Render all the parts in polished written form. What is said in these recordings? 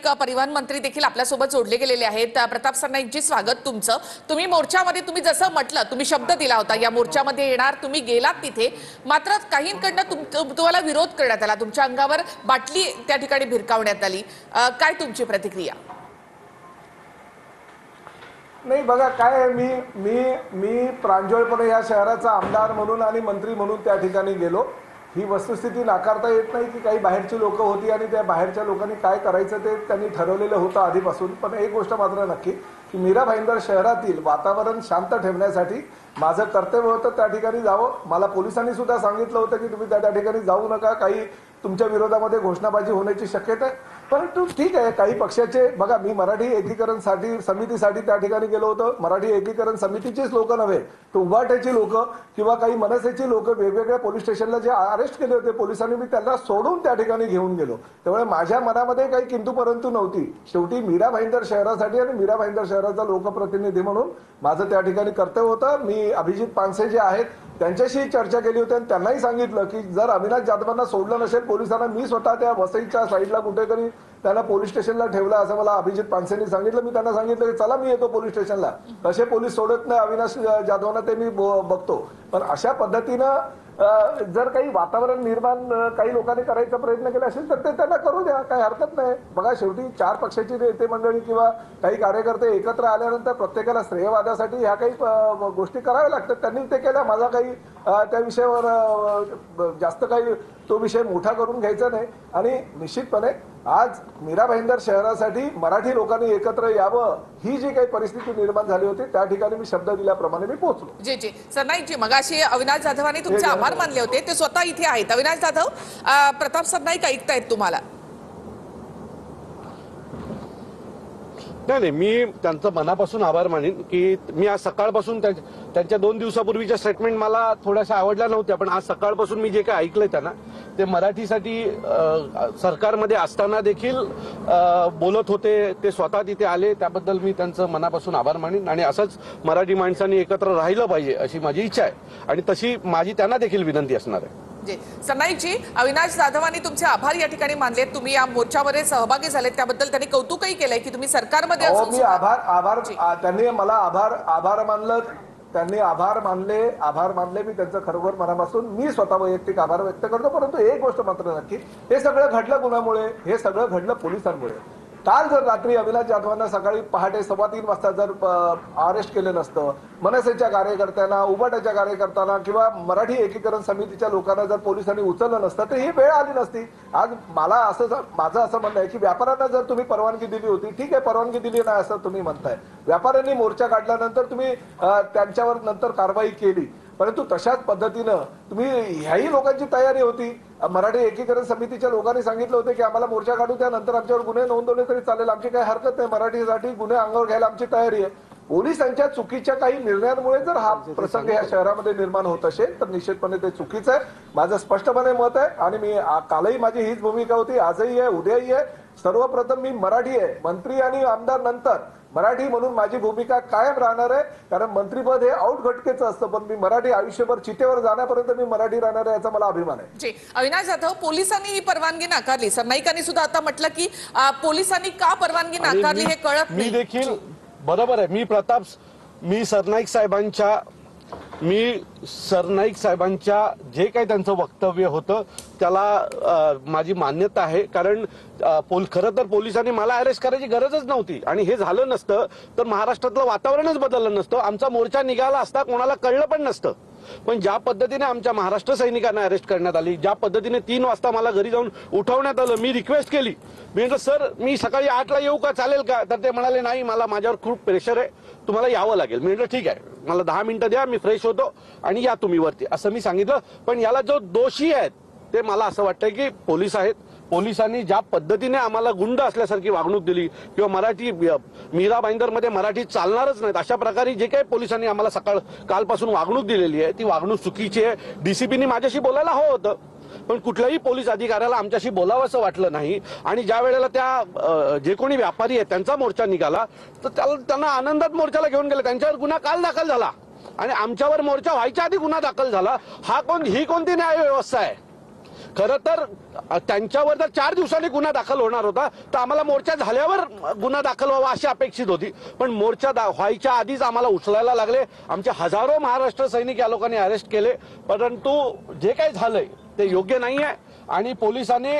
सरनाईक परिवहन मंत्री देखील आपल्यासोबत जोडले गेलेले आहेत। प्रताप सरनाईकजी, स्वागत तुमचं। तुम्ही मोर्चामध्ये तुम्ही जसं म्हटलं, तुम्ही शब्द दिला होता या मोर्चामध्ये येणार, तुम्ही गेलात तिथे, मात्र काहींकडनं तुम्हाला विरोध करण्यात आला, तुमच्या अंगावर बाटली त्या ठिकाणी भिरकावण्यात आली। काय तुमची प्रतिक्रिया? नाही बघा, काय आहे, मी मी मी प्रांजळपणे या शहराचा आमदार म्हणून आणि मंत्री म्हणून त्या ठिकाणी गेलो। ही वस्तुस्थिती नाकारता येत नाही की काही बाहेरची लोक होती आणि त्या बाहेरच्या लोकांनी काय करायचं ते त्यांनी ठरवलेलं होतं आधीपासून। पण एक गोष्ट मात्र नक्की की मीरा भाईंदर शहरातील वातावरण शांत ठेवण्यासाठी माझं कर्तव्य होतं त्या ठिकाणी जावं। मला पोलिसांनी सुद्धा सांगितलं होतं की तुम्ही त्या ठिकाणी जाऊ नका, काही तुमच्या विरोधामध्ये घोषणाबाजी होण्याची शक्यता आहे। परंतु ठीक आहे, काही पक्षाचे बघा, मी मराठी एकीकरण समितीसाठी त्या ठिकाणी गेलो होतो। मराठी एकीकरण समितीचेच लोक नव्हे, तर उभाट्याची लोक किंवा काही मनसेची लोक वेगवेगळ्या पोलीस स्टेशनला जे अरेस्ट केले होते पोलिसांनी, मी त्यांना सोडून त्या ठिकाणी घेऊन गेलो। त्यामुळे माझ्या मनामध्ये काही किंतु परंतु नव्हती। शेवटी मीरा भाईंदर शहरासाठी आणि मीरा भाईंदर शहराचा लोकप्रतिनिधी म्हणून माझं त्या ठिकाणी कर्तव्य होतं। मी अभिजित पानसे जे आहेत त्यांच्याशी चर्चा केली होती आणि त्यांनाही सांगितलं की जर अविनाश जाधवांना सोडलं नसेल पोलिसांना, मी स्वतः त्या वसईच्या साईडला कुठेतरी त्यांना पोलीस स्टेशनला ठेवलं असं मला अभिजित पानसेंनी सांगितलं। मी त्यांना सांगितलं की चला मी येतो पोलीस स्टेशनला, तसे पोलीस सोडत नाही अविनाश जाधवांना, ते मी बघतो। पण अशा पद्धतीनं जर काही वातावरण निर्माण काही लोकांनी करायचा प्रयत्न केला असेल तर ते त्यांना करू द्या, काही हरकत नाही। बघा, शेवटी 4 पक्षाची नेते मंडळी किंवा काही कार्यकर्ते एकत्र आल्यानंतर प्रत्येकाला श्रेयवादासाठी ह्या काही गोष्टी कराव्या लागतात। त्यांनी ते केल्या, माझा काही त्या विषयावर जास्त काही तो विषय मोठा करून घ्यायचा नाही। आणि निश्चितपणे आज मीरा भाईंदर शहरासाठी मराठी लोकांनी एकत्र यावं, ही जी काही परिस्थिती निर्माण झाली होती त्या ठिकाणी मी शब्द दिल्याप्रमाणे मी पोहोचलो। जी जी सरनाईकजी, मगाशी अविनाश जाधवांनी तुमचे आभार मानले होते, ते स्वतः इथे आहेत। अविनाश जाधव, प्रताप सरनाईक ऐकतायत तुम्हाला? नाही, मी त्यांचं मनापासून आभार मानेन की मी आज सकाळपासून त्यांच्या 2 दिवसापूर्वीच्या स्टेटमेंट मला थोड्याशा आवडल्या नव्हत्या, पण आज सकाळपासून मी जे काही ऐकलंय त्यांना, ते मराठीसाठी सरकारमध्ये असताना देखील बोलत होते, ते स्वतः तिथे आले, त्याबद्दल मी त्यांचं मनापासून आभार मानेन। आणि असंच मराठी माणसांनी एकत्र राहिलं पाहिजे अशी माझी इच्छा आहे आणि तशी माझी त्यांना देखील विनंती असणार आहे। जी सरनाईकजी, अविनाश जाधवांनी तुमचे आभार या ठिकाणी मानलेत, तुम्ही या मोर्चामध्ये सहभागी झालेत, त्याबद्दल त्यांनी कौतुकही केलंय की तुम्ही सरकारमध्ये असून मी आभार त्यांनी मला आभार मानलं, त्यांनी आभार मानले मी त्यांचं खरोखर मनापासून मी स्वतः वैयक्तिक आभार व्यक्त करतो। परंतु एक गोष्ट मात्र नक्की, हे सगळं घडलं कुणामुळे? हे सगळं घडलं पोलिसांमुळे। काल जर रात्री अविनाश जाधवांना सकाळी पहाटे 3:15 वाजता जर अरेस्ट केलं नसतं, मनसेच्या कार्यकर्त्यांना, उबाटाच्या कार्यकर्त्यांना किंवा मराठी एकीकरण समितीच्या लोकांना जर पोलिसांनी उचललं नसतं तर ही वेळ आली नसती। आज माझं असं म्हणणं आहे की व्यापाऱ्यांना जर तुम्ही परवानगी दिली होती, ठीक आहे, परवानगी दिली नाही असं तुम्ही म्हणताय, व्यापाऱ्यांनी मोर्चा काढल्यानंतर तुम्ही त्यांच्यावर नंतर कारवाई केली, परंतु तशाच पद्धतीनं तुम्ही ह्याही लोकांची तयारी होती। मराठी एकीकरण समितीच्या लोकांनी सांगितलं होतं की आम्हाला मोर्चा काढू द्या, नंतर आमच्यावर गुन्हे नोंदवले तरी चालेल, आमची काही हरकत नाही, मराठीसाठी गुन्हे अंगावर घ्यायला आमची तयारी आहे। पोलिसांच्या चुकीच्या काही निर्णयांमुळे जर हा प्रसंग या शहरामध्ये निर्माण होत असेल तर निश्चितपणे ते चुकीचं आहे, माझं स्पष्टपणे मत आहे। आणि मी कालही माझी हीच भूमिका होती, आजही आहे, उद्याही आहे। सर्वप्रथम मी मराठी आहे, मंत्री आणि आमदार नंतर, मराठी म्हणून माझी भूमिका कायम राहणार आहे, कारण मंत्रीपद हे आउटघटकेचं असतं, पण मी मराठी आयुष्यभर चितेवर जाण्यापर्यंत मी मराठी राहणार आहे, याचा मला अभिमान आहे। जी अविनाश जाधव, पोलिसांनी ही परवानगी नाकारली, सरनाईकांनी सुद्धा आता म्हटलं की पोलिसांनी का परवानगी नाकारली हे कळत नाही। मी देखील बरोबर आहे, मी सरनाईक साहेबांच्या जे काही त्यांचं वक्तव्य होतं त्याला माझी मान्यता आहे, कारण खरं तर पोलिसांनी मला अरेस्ट करायची गरजच नव्हती आणि हे झालं नसतं तर महाराष्ट्रातलं वातावरणच बदललं नसतं, आमचा मोर्चा निघाला असता, कोणाला कळलं पण नसतं। पण ज्या पद्धतीने आमच्या महाराष्ट्र सैनिकांना अरेस्ट करण्यात आली, ज्या पद्धतीने 3 वाजता मला घरी जाऊन उठवण्यात आलं, मी रिक्वेस्ट केली, मी म्हटलं सर मी सकाळी 8ला येऊ का, चालेल का? तर ते म्हणाले नाही, माझ्यावर खूप प्रेशर आहे, तुम्हाला यावं लागेल। मी म्हटलं ठीक आहे, मला 10 मिनिटं द्या, मी फ्रेश होतो आणि या तुम्ही वरती, असं मी सांगितलं। पण याला जो दोषी आहेत ते मला असं वाटतंय की पोलीस आहेत, पोलिसांनी ज्या पद्धतीने आम्हाला गुंड असल्यासारखी वागणूक दिली किंवा मीरा भाईंदरमध्ये मराठी चालणारच नाहीत अशा प्रकारे जे काही पोलिसांनी आम्हाला कालपासून वागणूक दिलेली आहे ती वागणूक चुकीची आहे। डीसीपीनी माझ्याशी बोलायला हवं होतं, पण कुठल्याही पोलीस अधिकाऱ्याला आमच्याशी बोलावं असं वाटलं नाही। आणि ज्या वेळेला त्या जे कोणी व्यापारी आहेत त्यांचा मोर्चा निघाला तर त्यांना आनंदात मोर्चाला घेऊन गेले, त्यांच्यावर गुन्हा काल दाखल झाला आणि आमच्यावर मोर्चा व्हायच्या आधी गुन्हा दाखल झाला। ही कोणती न्याय व्यवस्था आहे? खरं तर त्यांच्यावर जर 4 दिवसांनी गुन्हा दाखल होणार होता तर आम्हाला मोर्चा झाल्यावर गुन्हा दाखल व्हावा अशी अपेक्षित होती, पण मोर्चा व्हायच्या आधीच आम्हाला उचलायला लागले. आमचे हजारो महाराष्ट्र सैनिक या लोकांनी अरेस्ट केले. परंतु जे काही झालंय ते योग्य नाही आहे आणि पोलिसांनी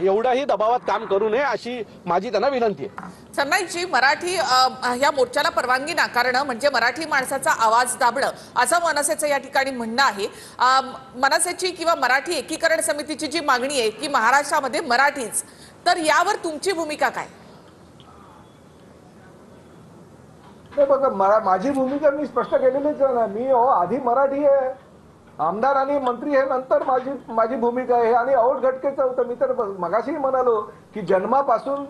एवढाही दबावात काम करू नये अशी माझी त्यांना विनंती आहे. सरनाईकजी, मराठी ह्या मोर्चाला परवानगी नाकारणं म्हणजे मराठी माणसाचा आवाज दाबणं असं मनसेचं या ठिकाणी म्हणणं आहे. मनसेची किंवा मराठी एकीकरण समितीची जी मागणी आहे की महाराष्ट्रामध्ये मराठीच, तर यावर तुमची भूमिका काय? नाही बघा, माझी भूमिका मी स्पष्ट केलेलीच आहे ना. मी आधी मराठी आहे, आमदार आणि मंत्री हे नंतर माझी भूमिका आहे. आणि औट घटकेचं होतं. मी तर मगाशीही म्हणालो की जन्मापासून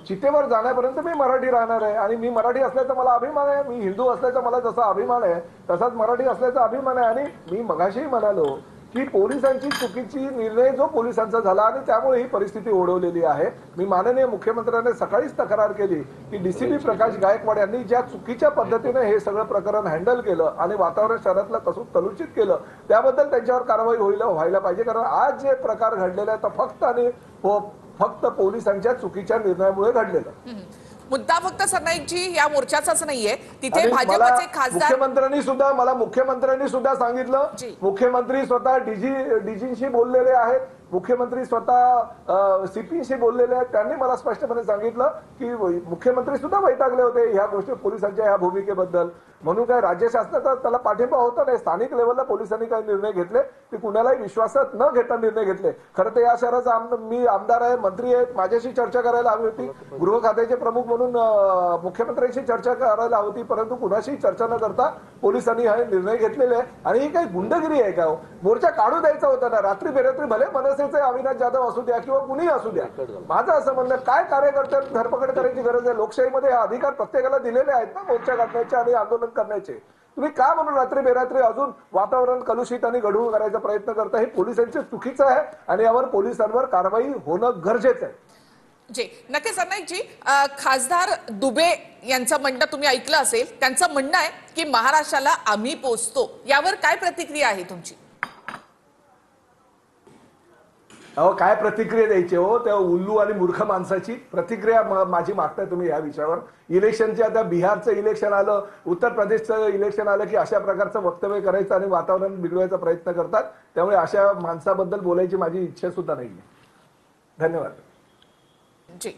चितेवर जाण्यापर्यंत मी मराठी राहणार आहे आणि मी मराठी असल्याचा मला अभिमान आहे. मी हिंदू असल्याचा मला जसा अभिमान आहे तसाच मराठी असल्याचा अभिमान आहे. आणि मी मगाशीही म्हणालो की पोलिसांची चुकीची निर्णय जो पोलिसांचा झाला आणि त्यामुळे ही परिस्थिती ओढवलेली आहे. मी माननीय मुख्यमंत्र्यांनी सकाळीच तक्रार केली की डीसीपी प्रकाश गायकवाड यांनी ज्या चुकीच्या पद्धतीने हे सगळं प्रकरण हँडल केलं आणि वातावरण शहरातलं कसं तलुचित केलं त्याबद्दल त्यांच्यावर कारवाई व्हायला पाहिजे. कारण आज जे प्रकार घडलेले आहेत फक्त आणि फक्त पोलिसांच्या चुकीच्या निर्णयामुळे घडलेलं. मुद्दा फक्त सरनाईकजी या मोर्चाचाच नाहीये, तिथे आणि भाजपचे खासदार मुख्यमंत्र्यांनी सुद्धा सांगितलं. मुख्यमंत्री स्वतः डीजींशी बोललेले आहेत, मुख्यमंत्री स्वतः सीपीशी बोललेले आहेत. त्यांनी मला स्पष्टपणे सांगितलं की मुख्यमंत्री सुद्धा वैतागले होते ह्या गोष्टी पोलिसांच्या ह्या भूमिकेबद्दल. म्हणून काय राज्य शासनाचा त्याला पाठिंबा होता नाही. स्थानिक लेवलला पोलिसांनी काही निर्णय घेतले ते कुणालाही विश्वासात न घेता निर्णय घेतले. खरं तर या शहराचा मी आमदार आहे, मंत्री आहेत, माझ्याशी चर्चा करायला हवी होती. गृह खात्याचे प्रमुख म्हणून मुख्यमंत्र्यांशी चर्चा करायला हवी होती, परंतु कुणाशी चर्चा न करता पोलिसांनी हे निर्णय घेतलेले आहे. आणि ही काही गुंडगिरी आहे का? मोर्चा काढू द्यायचा होता ना. रात्री बेरात्री भले मनसेचे अविनाश जाधव असू द्या किंवा कुणीही असू द्या. माझं असं म्हणणं काय कार्यकर्त्यांनी धरपकड करायची गरज आहे? लोकशाहीमध्ये हा अधिकार प्रत्येकाला दिलेले आहेत ना मोर्चा काढण्याचे आणि आंदोलन करण्याचे. तुम्ही का म्हणून रात्री बेरात्री अजून वातावरण कलुषित आणि गढूळ करायचा प्रयत्न करता? हे पोलिसांचे चुकीचं आहे आणि यावर पोलिसांवर कारवाई होणं गरजेचं आहे. जी नक्की सरनाईकजी, खासदार दुबे यांचं म्हणणं तुम्ही ऐकलं असेल. त्यांचं म्हणणं आहे की महाराष्ट्राला आम्ही पोचतो, यावर काय प्रतिक्रिया आहे तुमची? अहो काय प्रतिक्रिया द्यायची हो त्या उल्लू आणि मूर्ख माणसाची? प्रतिक्रिया माझी मागताय तुम्ही या विषयावर? इलेक्शनचे आता बिहारचं इलेक्शन आलं, उत्तर प्रदेशचं इलेक्शन आलं की अशा प्रकारचं वक्तव्य करायचं आणि वातावरण बिघडवायचा प्रयत्न करतात. त्यामुळे अशा माणसाबद्दल बोलायची माझी इच्छा सुद्धा नाहीये. धन्यवाद. जी.